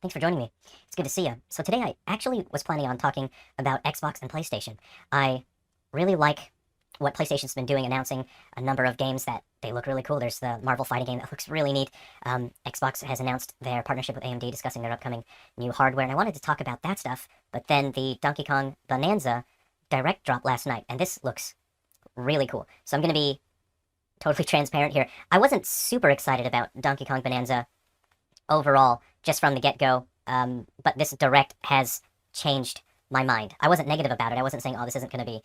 Thanks for joining me. It's good to see you. So today I actually was planning on talking about Xbox and PlayStation. I really like what PlayStation's been doing, announcing a number of games that they look really cool. There's the Marvel fighting game that looks really neat. Xbox has announced their partnership with AMD, discussing their upcoming new hardware, and I wanted to talk about that stuff, but then the Donkey Kong Bonanza Direct dropped last night, and this looks really cool. So I'm going to be totally transparent here. I wasn't super excited about Donkey Kong Bonanza overall, just from the get-go. But this direct has changed my mind. I wasn't negative about it. I wasn't saying, "Oh, this isn't going to be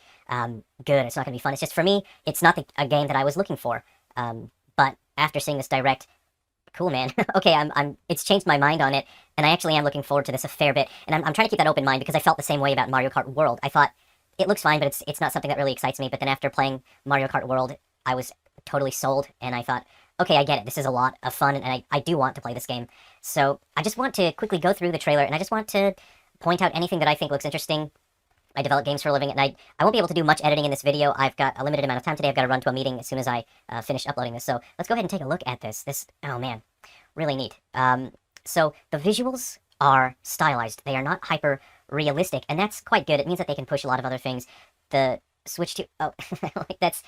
good. It's not going to be fun." It's just for me, it's not a game that I was looking for. But after seeing this direct, cool, man. Okay, It's changed my mind on it, and I actually am looking forward to this a fair bit. And I'm trying to keep that open mind because I felt the same way about Mario Kart World. I thought it looks fine, but it's not something that really excites me. But then after playing Mario Kart World, I was totally sold, and I thought, okay, I get it. This is a lot of fun, and I do want to play this game. So I just want to quickly go through the trailer, and I just want to point out anything that I think looks interesting. I develop games for a living, and I won't be able to do much editing in this video. I've got a limited amount of time today. I've got to run to a meeting as soon as I finish uploading this. So let's go ahead and take a look at this. Oh man, really neat. So the visuals are stylized. They are not hyper realistic, and that's quite good. It means that they can push a lot of other things. The switch to like that's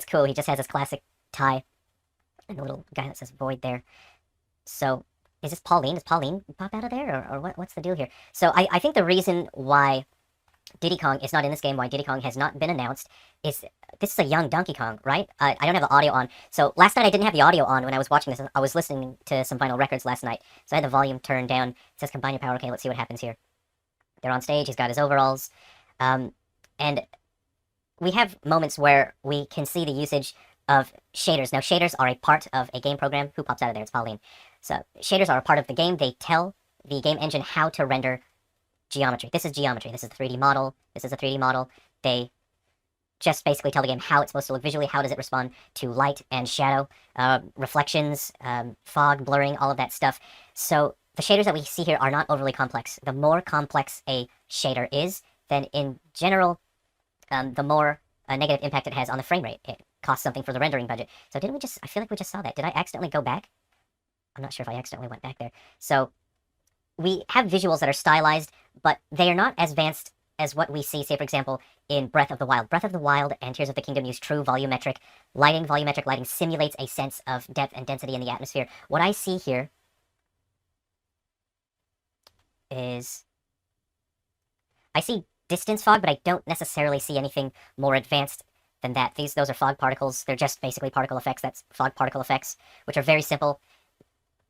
cool. He just has his classic tie and the little guy that says void there. So is this Pauline? Does Pauline pop out of there, or what's the deal here? So I think the reason why Diddy Kong is not in this game, why Diddy Kong has not been announced, is this is a young Donkey Kong, right? I don't have the audio on. So last night I didn't have the audio on when I was watching this. I was listening to some vinyl records last night, so I had the volume turned down. It says combine your power. Okay, let's see what happens here. They're on stage. He's got his overalls. And we have moments where we can see the usage of shaders. Now, shaders are a part of a game program. Who pops out of there? It's Pauline. So, shaders are a part of the game. They tell the game engine how to render geometry. This is geometry. This is a 3D model. This is a 3D model. They just basically tell the game how it's supposed to look visually. How does it respond to light and shadow, reflections, fog, blurring, all of that stuff. So, the shaders that we see here are not overly complex. The more complex a shader is, then in general, the more negative impact it has on the frame rate. It costs something for the rendering budget. So didn't we just, I feel like we just saw that. Did I accidentally go back? I'm not sure if I accidentally went back there. So we have visuals that are stylized, but they are not as advanced as what we see, say, for example, in Breath of the Wild. Breath of the Wild and Tears of the Kingdom use true volumetric lighting. Volumetric lighting simulates a sense of depth and density in the atmosphere. What I see here is, I see distance fog, but I don't necessarily see anything more advanced than that. Those are fog particles. They're just basically particle effects. That's fog particle effects, which are very simple.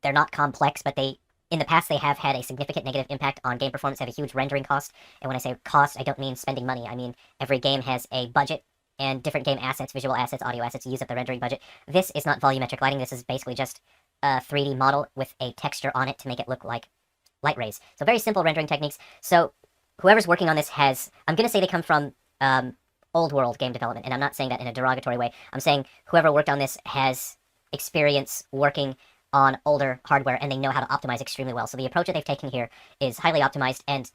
They're not complex, but in the past, they have had a significant negative impact on game performance, have a huge rendering cost. And when I say cost, I don't mean spending money. I mean, every game has a budget and different game assets, visual assets, audio assets use up the rendering budget. This is not volumetric lighting. This is basically just a 3D model with a texture on it to make it look like light rays. So very simple rendering techniques. So whoever's working on this I'm going to say they come from old world game development, and I'm not saying that in a derogatory way. I'm saying whoever worked on this has experience working on older hardware, and they know how to optimize extremely well. So the approach that they've taken here is highly optimized, and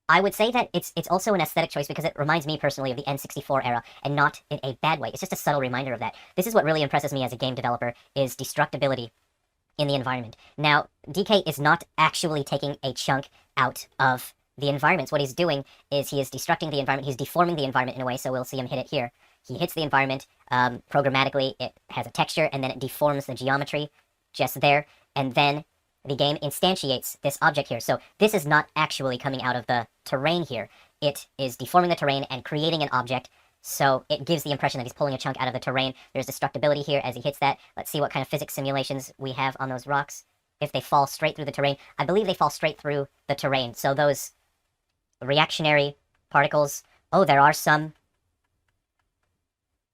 I would say that it's also an aesthetic choice because it reminds me personally of the N64 era, and not in a bad way. It's just a subtle reminder of that. This is what really impresses me as a game developer, is destructibility in the environment. Now, DK is not actually taking a chunk out of the environments. What he's doing is he is destructing the environment. He's deforming the environment in a way, so we'll see him hit it here. He hits the environment programmatically. It has a texture, and then it deforms the geometry just there, and then the game instantiates this object here. So this is not actually coming out of the terrain here. It is deforming the terrain and creating an object, so it gives the impression that he's pulling a chunk out of the terrain. There's destructibility here as he hits that. Let's see what kind of physics simulations we have on those rocks. If they fall straight through the terrain, I believe they fall straight through the terrain. So those reactionary particles. Oh, there are some.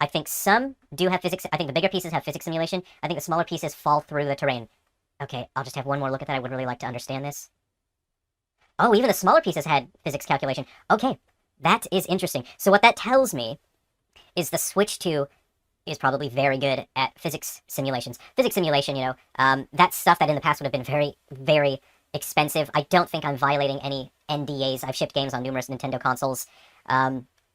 I think some do have physics. I think the bigger pieces have physics simulation. I think the smaller pieces fall through the terrain. Okay, I'll just have one more look at that. I would really like to understand this. Oh, even the smaller pieces had physics calculation. Okay, that is interesting. So what that tells me is the Switch 2 is probably very good at physics simulations. Physics simulation, that's stuff that in the past would have been very, very expensive. I don't think I'm violating any NDAs. I've shipped games on numerous Nintendo consoles.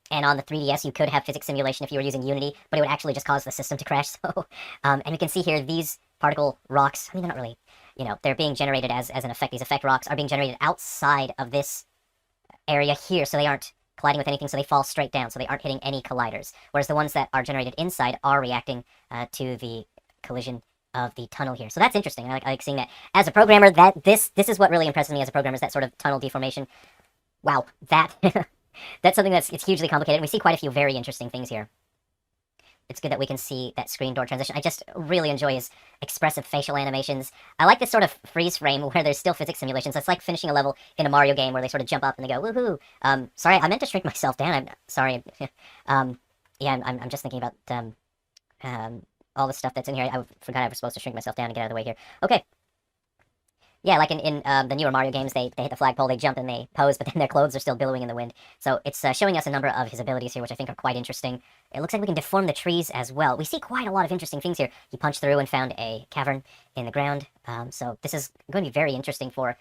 And on the 3DS, you could have physics simulation if you were using Unity, but it would actually just cause the system to crash. So, and you can see here, these particle rocks. I mean, they're not really, they're being generated as an effect. These effect rocks are being generated outside of this area here, so they aren't colliding with anything, so they fall straight down, so they aren't hitting any colliders. Whereas the ones that are generated inside are reacting to the collision of the tunnel here. So that's interesting. I like seeing that. As a programmer, this is what really impresses me as a programmer, is that sort of tunnel deformation. Wow, that's something it's hugely complicated. We see quite a few very interesting things here. It's good that we can see that screen door transition. I just really enjoy his expressive facial animations. I like this sort of freeze frame where there's still physics simulations. It's like finishing a level in a Mario game where they sort of jump up and they go, woohoo. Sorry, I meant to shrink myself down. I'm sorry. Yeah, I'm just thinking about all the stuff that's in here. I forgot I was supposed to shrink myself down and get out of the way here. Okay. Yeah, like in the newer Mario games, they hit the flagpole, they jump and they pose, but then their clothes are still billowing in the wind. So it's showing us a number of his abilities here, which I think are quite interesting. It looks like we can deform the trees as well. We see quite a lot of interesting things here. He punched through and found a cavern in the ground. So this is going to be very interesting for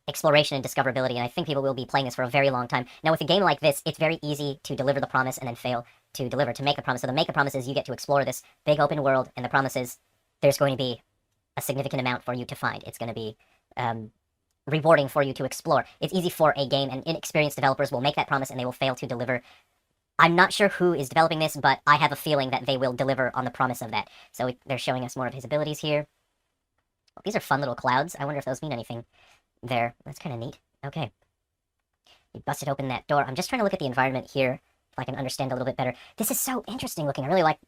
exploration and discoverability, and I think people will be playing this for a very long time. Now, with a game like this, it's very easy to deliver the promise and then fail to deliver, to make the promise. So the make the promise is you get to explore this big open world, and the promise is there's going to be a significant amount for you to find. It's going to be rewarding for you to explore. It's easy for a game, and inexperienced developers will make that promise and they will fail to deliver. I'm not sure who is developing this, but I have a feeling that they will deliver on the promise of that. So they're showing us more of his abilities here. Oh, these are fun little clouds. I wonder if those mean anything there. That's kind of neat. Okay. He busted open that door. I'm just trying to look at the environment here if I can understand a little bit better. This is so interesting looking. I really like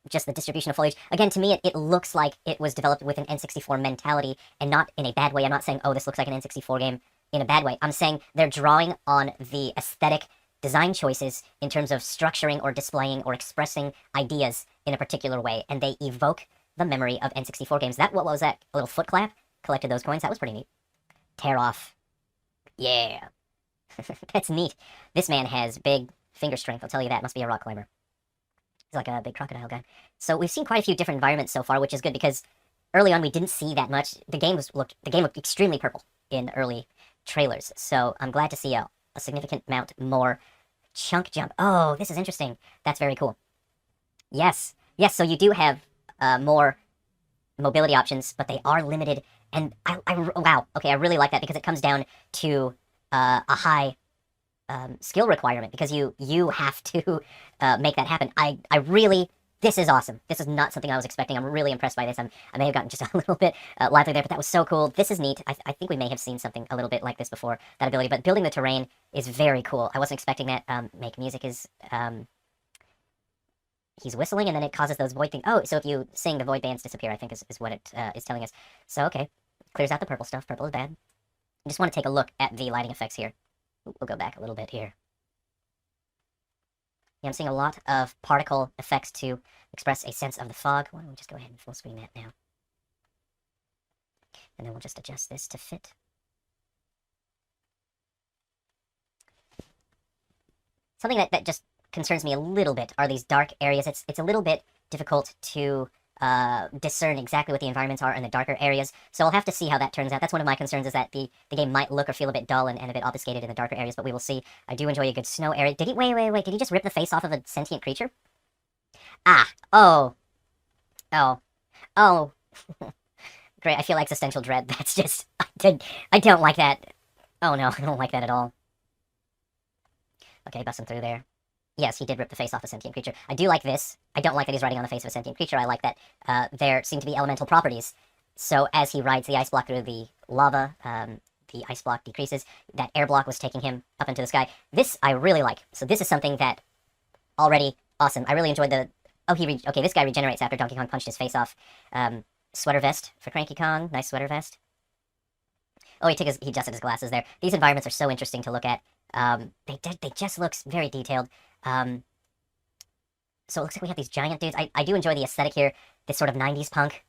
just the distribution of foliage. Again, to me, it looks like it was developed with an N64 mentality, and not in a bad way. I'm not saying, oh, this looks like an N64 game in a bad way. I'm saying they're drawing on the aesthetic design choices in terms of structuring or displaying or expressing ideas in a particular way, and they evoke the memory of N64 games. What was that? A little foot clap? Collected those coins? That was pretty neat. Tear off. Yeah. That's neat. This man has big finger strength, I'll tell you that. Must be a rock climber. He's like a big crocodile guy. So we've seen quite a few different environments so far, which is good because early on we didn't see that much. The game looked extremely purple in early trailers. So I'm glad to see a significant amount more chunk jump. Oh, this is interesting. That's very cool. Yes. Yes, so you do have more mobility options, but they are limited. And wow. Okay, I really like that because it comes down to a high skill requirement, because you have to make that happen. I really, this is awesome. This is not something I was expecting. I'm really impressed by this. I may have gotten just a little bit lively there, but that was so cool. This is neat. I think we may have seen something a little bit like this before, that ability, but building the terrain is very cool. I wasn't expecting that. Make music is, he's whistling and then it causes those void things. Oh, so if you sing, the void bands disappear, I think is what it is telling us. So, okay. Clears out the purple stuff. Purple is bad. I just want to take a look at the lighting effects here. We'll go back a little bit here. Yeah, I'm seeing a lot of particle effects to express a sense of the fog. Why don't we just go ahead and full screen that now? And then we'll just adjust this to fit. Something that just concerns me a little bit are these dark areas. It's a little bit difficult to discern exactly what the environments are in the darker areas, so I'll have to see how that turns out. That's one of my concerns, is that the game might look or feel a bit dull and a bit obfuscated in the darker areas, but we will see. I do enjoy a good snow area. Did he, wait, did he just rip the face off of a sentient creature? Ah, oh. Great, I feel existential dread. That's just, I don't like that. Oh no, I don't like that at all. Okay, busting through there. Yes, he did rip the face off a sentient creature. I do like this. I don't like that he's riding on the face of a sentient creature. I like that there seem to be elemental properties. So as he rides the ice block through the lava, the ice block decreases. That air block was taking him up into the sky. This I really like. So this is something that already awesome. I really enjoyed the... Oh, okay, this guy regenerates after Donkey Kong punched his face off. Sweater vest for Cranky Kong. Nice sweater vest. Oh, he adjusted his glasses there. These environments are so interesting to look at. They just look very detailed. So it looks like we have these giant dudes. I do enjoy the aesthetic here. This sort of 90s punk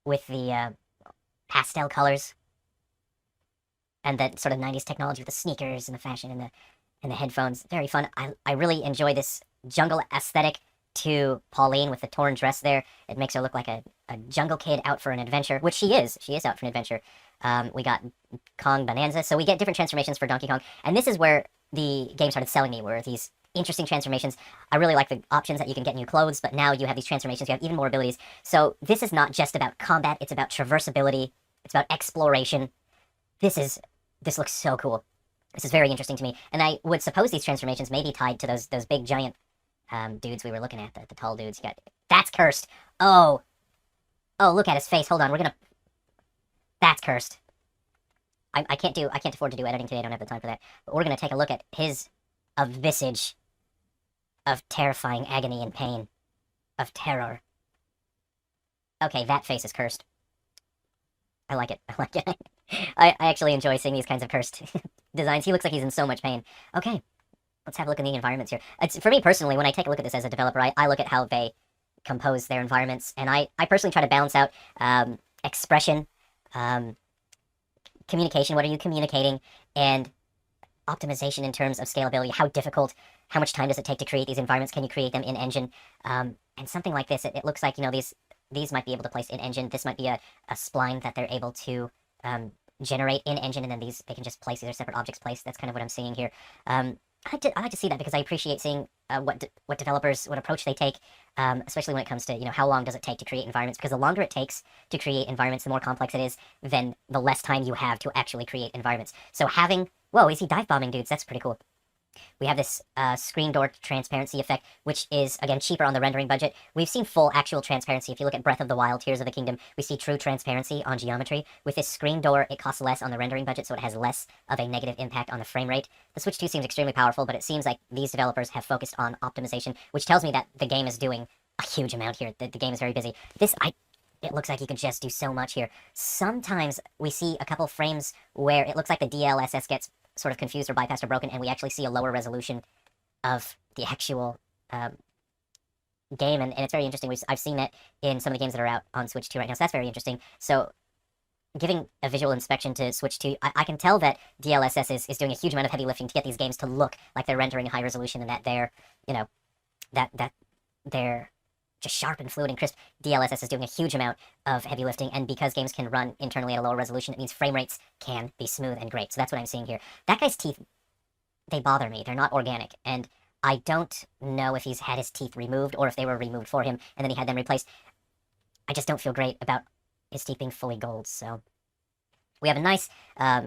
with the pastel colors. And that sort of 90s technology with the sneakers and the fashion and the headphones. Very fun. I really enjoy this jungle aesthetic to Pauline with the torn dress there. It makes her look like a jungle kid out for an adventure, which she is. She is out for an adventure. We got Kong Bonanza. So we get different transformations for Donkey Kong. And this is where the game started selling me, where these interesting transformations. I really like the options that you can get new clothes, but now you have these transformations, you have even more abilities. So this is not just about combat, it's about traversability, it's about exploration. This looks so cool. This is very interesting to me, and I would suppose these transformations may be tied to those big giant dudes we were looking at, the tall dudes. That's cursed. Oh, look at his face. Hold on, that's cursed. I can't afford to do editing today. I don't have the time for that. But we're gonna take a look at a visage of terrifying agony and pain, of terror. Okay, that face is cursed. I like it. I like it. I actually enjoy seeing these kinds of cursed designs. He looks like he's in so much pain. Okay, let's have a look in the environments here. For me personally, when I take a look at this as a developer, I look at how they compose their environments, and I personally try to balance out expression, communication, what are you communicating, and optimization in terms of scalability. How much time does it take to create these environments? Can you create them in engine? And something like this, it looks like, these might be able to place in engine. This might be a spline that they're able to generate in engine, and then they can just place, these are separate objects placed. That's kind of what I'm seeing here. I like to see that because I appreciate seeing what approach they take, especially when it comes to, how long does it take to create environments, because the longer it takes to create environments, the more complex it is, then the less time you have to actually create environments. So whoa, is he dive bombing dudes? That's pretty cool. We have this screen door transparency effect, which is, again, cheaper on the rendering budget. We've seen full actual transparency. If you look at Breath of the Wild, Tears of the Kingdom, we see true transparency on geometry. With this screen door, it costs less on the rendering budget, so it has less of a negative impact on the frame rate. The Switch 2 seems extremely powerful, but it seems like these developers have focused on optimization, which tells me that the game is doing a huge amount here. The game is very busy. It looks like you can just do so much here. Sometimes we see a couple frames where it looks like the DLSS gets sort of confused or bypassed or broken, and we actually see a lower resolution of the actual game, and it's very interesting. I've seen it in some of the games that are out on Switch 2 right now, so that's very interesting. So giving a visual inspection to Switch 2, I can tell that DLSS is doing a huge amount of heavy lifting to get these games to look like they're rendering high resolution, and that they're, that they're just sharp and fluid and crisp. DLSS is doing a huge amount of heavy lifting, and because games can run internally at a lower resolution, it means frame rates can be smooth and great. So that's what I'm seeing here. That guy's teeth, they bother me. They're not organic, and I don't know if he's had his teeth removed or if they were removed for him and then he had them replaced. I just don't feel great about his teeth being fully gold. So we have a nice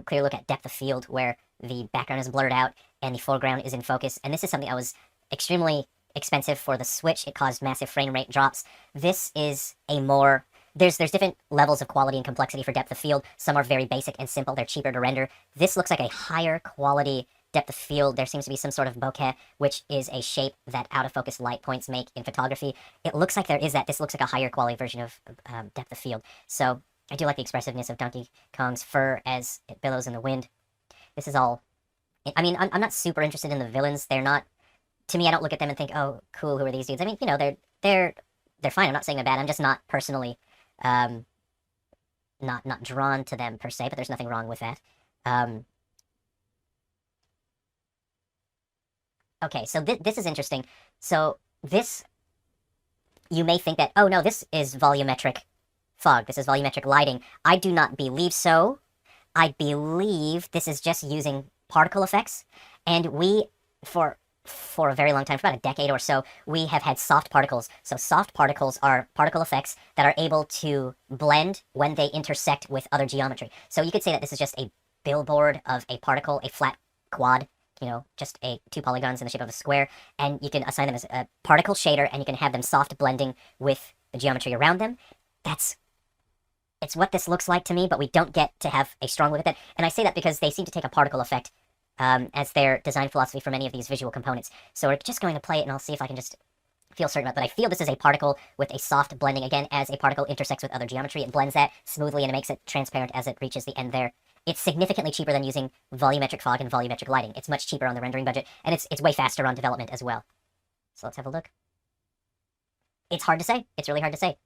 clear look at depth of field where the background is blurred out and the foreground is in focus, and this is something that was extremely expensive for the Switch. It caused massive frame rate drops. This is a more... There's different levels of quality and complexity for depth of field. Some are very basic and simple. They're cheaper to render. This looks like a higher quality depth of field. There seems to be some sort of bokeh, which is a shape that out-of-focus light points make in photography. It looks like there is that. This looks like a higher quality version of depth of field. So I do like the expressiveness of Donkey Kong's fur as it billows in the wind. This is all... I mean, I'm not super interested in the villains. They're not... To me, I don't look at them and think, oh, cool, who are these dudes? I mean, they're fine. I'm not saying they're bad. I'm just not personally not drawn to them per se, but there's nothing wrong with that. Okay, so this is interesting. So this, you may think that, oh no, this is volumetric fog. This is volumetric lighting. I do not believe so. I believe this is just using particle effects, and we, for a very long time, for about a decade or so, we have had soft particles. So soft particles are particle effects that are able to blend when they intersect with other geometry. So you could say that this is just a billboard of a particle, a flat quad, just two polygons in the shape of a square, and you can assign them as a particle shader, and you can have them soft blending with the geometry around them. It's what this looks like to me, but we don't get to have a strong look at that. And I say that because they seem to take a particle effect as their design philosophy for many of these visual components. So we're just going to play it, and I'll see if I can just feel certain about it. But I feel this is a particle with a soft blending. Again, as a particle intersects with other geometry, it blends that smoothly, and it makes it transparent as it reaches the end there. It's significantly cheaper than using volumetric fog and volumetric lighting. It's much cheaper on the rendering budget, and it's way faster on development as well. So let's have a look. It's hard to say. It's really hard to say.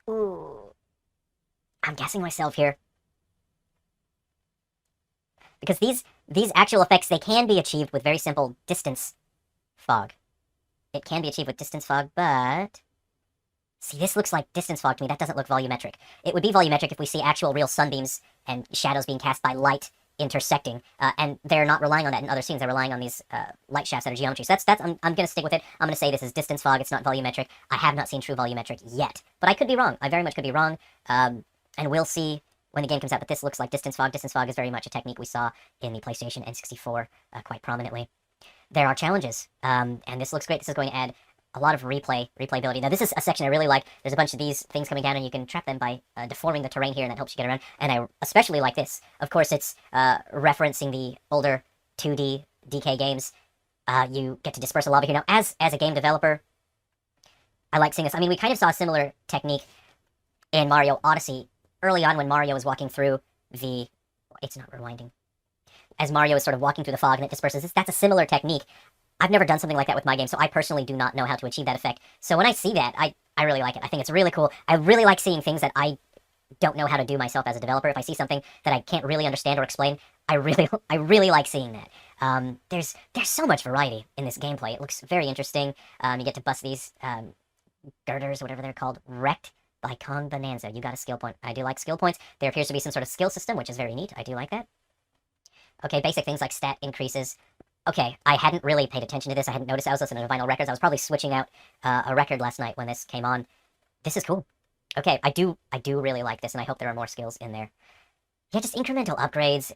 Ooh. I'm guessing myself here. Because these actual effects, they can be achieved with very simple distance fog. It can be achieved with distance fog, but... See, this looks like distance fog to me. That doesn't look volumetric. It would be volumetric if we see actual real sunbeams and shadows being cast by light intersecting, and they're not relying on that in other scenes. They're relying on these light shafts that are geometry. So I'm going to stick with it. I'm going to say this is distance fog. It's not volumetric. I have not seen true volumetric yet, but I could be wrong. I very much could be wrong, and we'll see when the game comes out. But this looks like distance fog. Distance fog is very much a technique we saw in the PlayStation N64 quite prominently. There are challenges, and this looks great. This is going to add a lot of replayability. Now, this is a section I really like. There's a bunch of these things coming down, and you can trap them by deforming the terrain here, and that helps you get around. And I especially like this. Of course, it's referencing the older 2D DK games. You get to disperse a lava here. Now, as a game developer, I like seeing this. I mean, we kind of saw a similar technique in Mario Odyssey early on when Mario was walking through the... It's not rewinding. As Mario is sort of walking through the fog and it disperses, that's a similar technique. I've never done something like that with my game, so I personally do not know how to achieve that effect. So when I see that, I really like it. I think it's really cool. I really like seeing things that I don't know how to do myself as a developer. If I see something that I can't really understand or explain, I really like seeing that. There's so much variety in this gameplay. It looks very interesting. You get to bust these girders, whatever they're called, wrecked by Kong Bonanza. You got a skill point. I do like skill points. There appears to be some sort of skill system, which is very neat. I do like that. Okay, basic things like stat increases. Okay, I hadn't really paid attention to this. I hadn't noticed. I was listening to vinyl records. I was probably switching out a record last night when this came on. This is cool. Okay, I do really like this, and I hope there are more skills in there. Yeah, just incremental upgrades.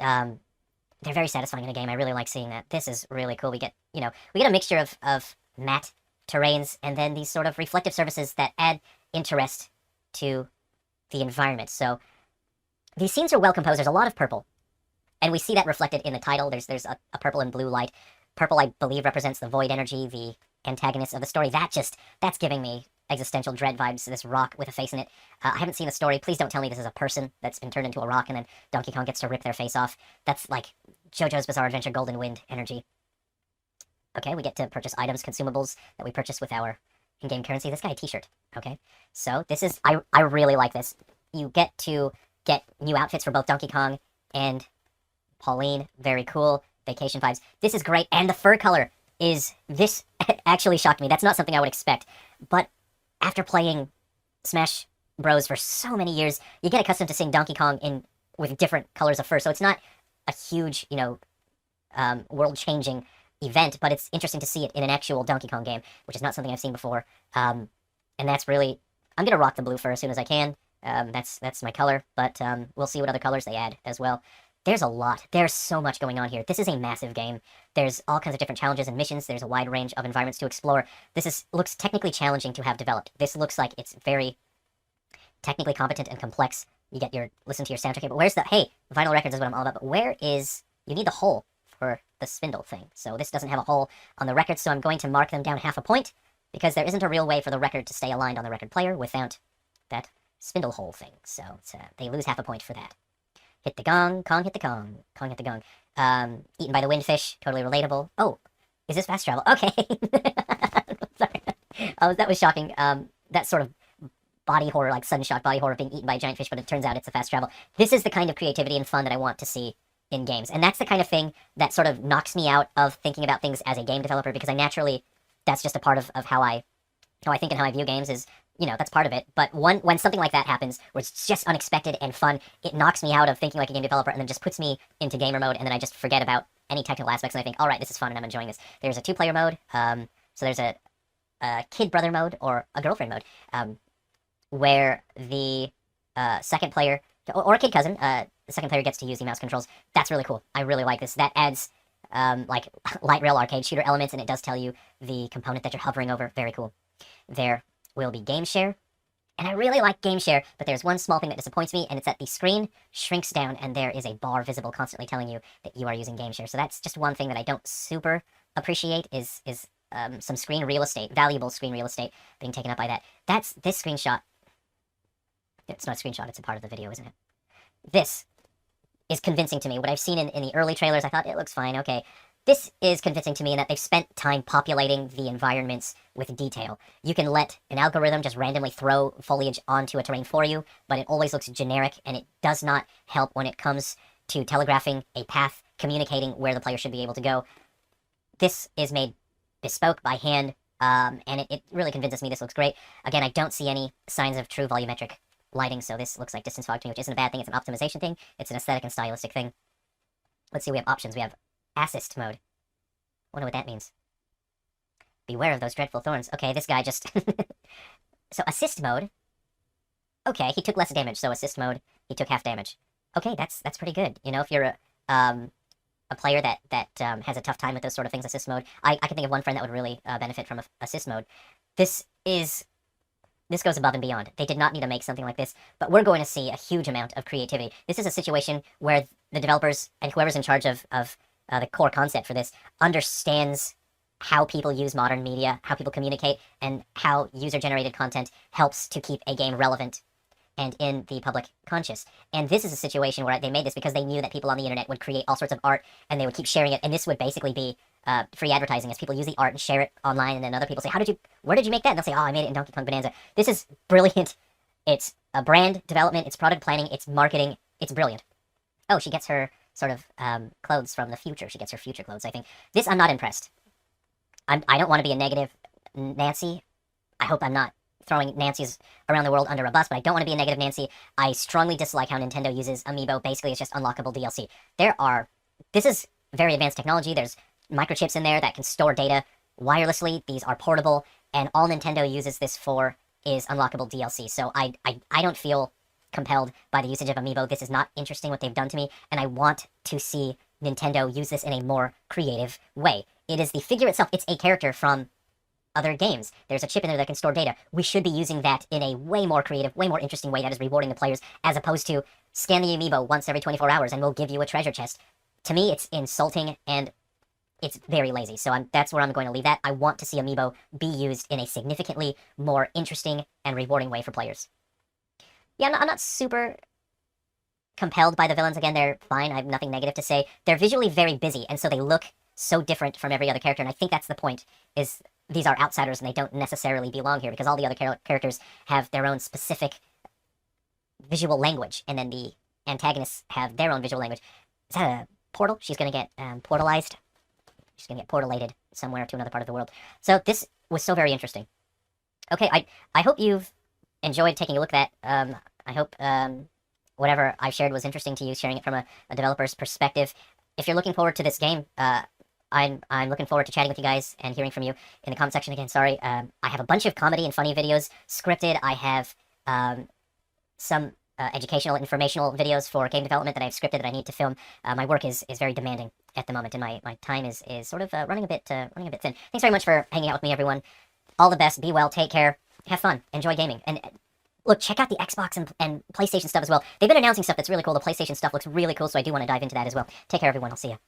They're very satisfying in a game. I really like seeing that. This is really cool. We get a mixture of matte terrains and then these sort of reflective surfaces that add interest to the environment. So these scenes are well composed. There's a lot of purple. And we see that reflected in the title. There's a purple and blue light. Purple, I believe, represents the void energy, the antagonist of the story. That's giving me existential dread vibes, this rock with a face in it. I haven't seen the story. Please don't tell me this is a person that's been turned into a rock and then Donkey Kong gets to rip their face off. That's like JoJo's Bizarre Adventure Golden Wind energy. Okay, we get to purchase items, consumables that we purchase with our in-game currency. This guy a t-shirt, okay? So this is, I really like this. You get to get new outfits for both Donkey Kong and Pauline. Very cool. Vacation vibes. This is great. And the fur color is... This actually shocked me. That's not something I would expect. But after playing Smash Bros. For so many years, you get accustomed to seeing Donkey Kong with different colors of fur. So it's not a huge, world-changing event, but it's interesting to see it in an actual Donkey Kong game, which is not something I've seen before. And that's really... I'm going to rock the blue fur as soon as I can. That's my color, but we'll see what other colors they add as well. There's a lot. There's so much going on here. This is a massive game. There's all kinds of different challenges and missions. There's a wide range of environments to explore. Looks technically challenging to have developed. This looks like it's very technically competent and complex. You listen to your soundtrack, but hey, vinyl records is what I'm all about, but you need the hole for the spindle thing. So this doesn't have a hole on the record, so I'm going to mark them down half a point, because there isn't a real way for the record to stay aligned on the record player without that spindle hole thing. So they lose half a point for that. Hit the gong, Kong hit the Kong, Kong hit the gong. Eaten by the windfish, totally relatable. Oh, is this fast travel? Okay. Sorry. Oh, that was shocking. That sort of body horror, like sudden shock body horror of being eaten by a giant fish, but it turns out it's a fast travel. This is the kind of creativity and fun that I want to see in games. And that's the kind of thing that sort of knocks me out of thinking about things as a game developer, because that's just a part of how I think and how I view games is, that's part of it. But when something like that happens, where it's just unexpected and fun, it knocks me out of thinking like a game developer and then just puts me into gamer mode, and then I just forget about any technical aspects, and I think, all right, this is fun and I'm enjoying this. There's a 2-player mode, so there's a kid brother mode or a girlfriend mode, where the second player, or a kid cousin, the second player gets to use the mouse controls. That's really cool. I really like this. That adds like light rail arcade shooter elements, and it does tell you the component that you're hovering over. Very cool. There will be game share, and I really like game share, but there's one small thing that disappoints me, and it's that the screen shrinks down and there is a bar visible constantly telling you that you are using game share. So that's just one thing that I don't super appreciate is some screen real estate, valuable screen real estate being taken up by that. That's this screenshot. It's not a screenshot, it's a part of the video, isn't it? This is convincing to me. What I've seen in the early trailers, I thought it looks fine, okay. This is convincing to me in that they've spent time populating the environments with detail. You can let an algorithm just randomly throw foliage onto a terrain for you, but it always looks generic, and it does not help when it comes to telegraphing a path, communicating where the player should be able to go. This is made bespoke by hand, and it really convinces me this looks great. Again, I don't see any signs of true volumetric lighting, so this looks like distance fog to me, which isn't a bad thing. It's an optimization thing. It's an aesthetic and stylistic thing. Let's see, we have options. We have assist mode. Wonder what that means. Beware of those dreadful thorns. Okay, this guy just... So, assist mode. Okay, he took less damage, so assist mode, he took half damage. Okay, that's pretty good. You know, if you're a player that has a tough time with those sort of things, assist mode. I can think of one friend that would really benefit from assist mode. This goes above and beyond. They did not need to make something like this, but we're going to see a huge amount of creativity. This is a situation where the developers and whoever's in charge of the core concept for this understands how people use modern media, how people communicate, and how user-generated content helps to keep a game relevant and in the public conscious. And this is a situation where they made this because they knew that people on the internet would create all sorts of art, and they would keep sharing it, and this would basically be free advertising as people use the art and share it online, and then other people say, where did you make that? And they'll say, oh, I made it in Donkey Kong Bonanza. This is brilliant. It's a brand development, it's product planning, it's marketing, it's brilliant. Oh, she gets her sort of clothes from the future. She gets her future clothes, I think. This, I'm not impressed. I don't want to be a negative Nancy. I hope I'm not throwing Nancy's around the world under a bus, but I don't want to be a negative Nancy. I strongly dislike how Nintendo uses Amiibo. Basically, it's just unlockable DLC. This is very advanced technology. There's microchips in there that can store data wirelessly. These are portable, and all Nintendo uses this for is unlockable DLC. So I don't feel compelled by the usage of Amiibo. This is not interesting what they've done to me, and I want to see Nintendo use this in a more creative way. It is the figure itself. It's a character from other games. There's a chip in there that can store data. We should be using that in a way more creative, way more interesting way that is rewarding the players, as opposed to scan the Amiibo once every 24 hours and we'll give you a treasure chest. To me, it's insulting and it's very lazy. So that's where I'm going to leave that. I want to see Amiibo be used in a significantly more interesting and rewarding way for players. Yeah, I'm not super compelled by the villains. Again, they're fine. I have nothing negative to say. They're visually very busy, and so they look so different from every other character, and I think that's the point, is these are outsiders and they don't necessarily belong here, because all the other characters have their own specific visual language, and then the antagonists have their own visual language. Is that a portal? She's going to get portalized. She's going to get portalated somewhere to another part of the world. So this was so very interesting. Okay, I hope you've enjoyed taking a look at that. I hope whatever I've shared was interesting to you, sharing it from a developer's perspective. If you're looking forward to this game, I'm looking forward to chatting with you guys and hearing from you in the comment section. Again, sorry, I have a bunch of comedy and funny videos scripted. I have some educational, informational videos for game development that I've scripted that I need to film. My work is very demanding at the moment, and my time is sort of running a bit thin. Thanks very much for hanging out with me, everyone. All the best. Be well. Take care. Have fun. Enjoy gaming. And look, check out the Xbox and PlayStation stuff as well. They've been announcing stuff that's really cool. The PlayStation stuff looks really cool, so I do want to dive into that as well. Take care, everyone. I'll see you.